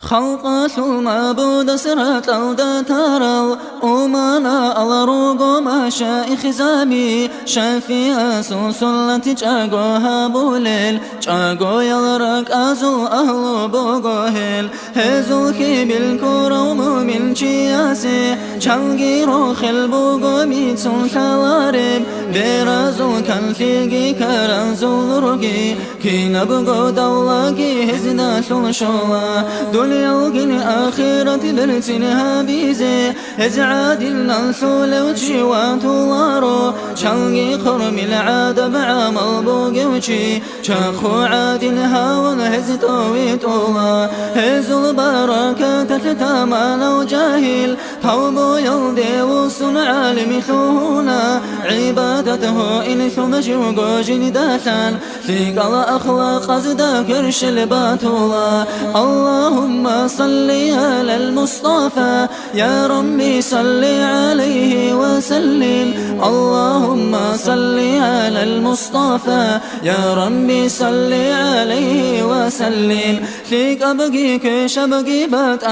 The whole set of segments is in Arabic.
خلقات المعبود سرت الدتارو أمانا الروغو مشايخ زامي شافي سلسلة جاغو هابوليل جاغو يلرق أزو أهل بوغوهيل هزو كيب الكروم من جياسي جانجيرو خلبوغو ميتون كالاريب بيرازو كالفيغي كارانزو لرغي كينبغو دولاغي هزنا شلشولا يوغن آخرة برتنها بيزي ازعاد النصول وجوات وارو شانجي قرم العاد بعمل بوغوشي شاخو عاد الهاون هزتوي طولا هزو البركة تتتامى لو جاهل طوبو يلدي وصن عالم ثونا عبادته إن ثم شوقو جنداتا ثقل أخلاق زداكر شلباتولا اللهم صل على المصطفى يا ربي صل عليه وسلم اللهم صل على المصطفى يا ربي صل عليه وسلم فيك أبقيك شبقي بات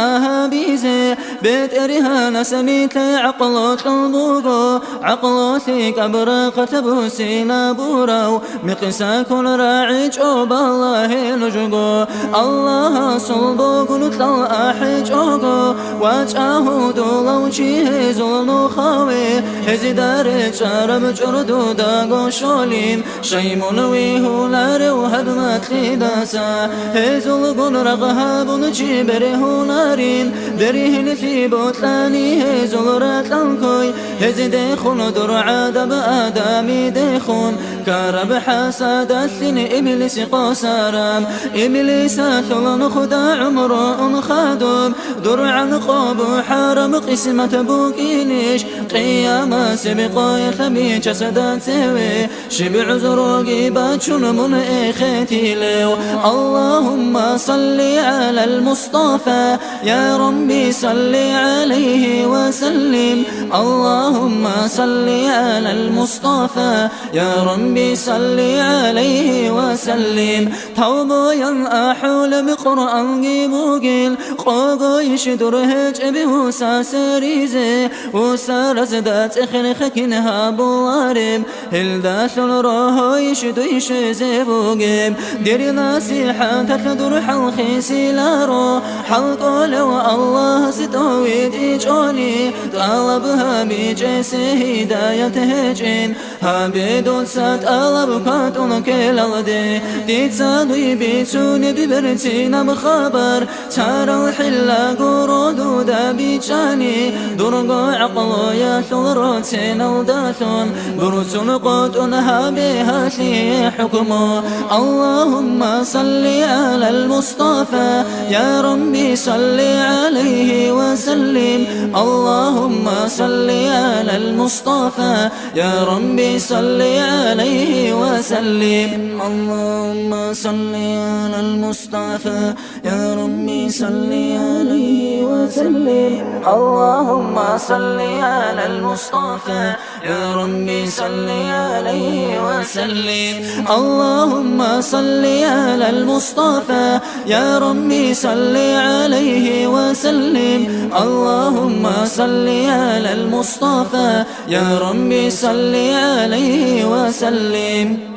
بيزي بيت إرهان سنيك عقلو قلبوغو عقلو فيك أبرق تبوسينا بورو مقساك راعي جوب الله نجوغو الله صلبوغو نتلو أحجوغو واجهو دولو جيه زلنو خاوي هزدار جارب جردو داغو شولين شيمون ويهو لارو هدمت خداسا هزلغون رغهابون جيبره نارين بريهن في بوتلاني هزل راتلنكوي هزدي خون در عادب آدامي ديخون كارب حاسادات ثن إبليس قوسارام إبليس ثلن خدا عمرو خادم درعا قوب حرم قسمة بوكينيش قياما سبقا يخبي جسدات سوي شبع زروقي باتشون من إخيتي لو اللهم صل على المصطفى يا ربي صل عليه وسلم اللهم صل على المصطفى يا ربي صل عليه وسلم توبو ينأحول بقرآن جيبوغيل قوغو يشدر هج بوسا سريزي وسا رزدات اخنخكنها بوارم هلداشل روحو يشدو يشزي بوغيم دير ناسيحة تكدر حلقي سيلارو حلقو لو الله ستويد إيجوني طالبها بجيسي هداية هجين هابدون سات ألبكات ونكيل الدي ديتسانوي بيتوني ببرتينا بخبر تارا الحلا قرودو دا بيجاني درقو عقلو ياثل روتين وداثون بروتون قوتون هابيها لي حكمو اللهم صل على المصطفى يا ربي صل عليه وسلم اللهم صل على المصطفى يا ربي صل عليه وسلم اللهم صل على المصطفى يا ربي صل عليه وسلم اللهم صل على المصطفى يا ربي صل عليه وسلم اللهم صل على المصطفى يا ربي صل عليه وسلم اللهم صل على المصطفى يا ربي صل عليه وسلم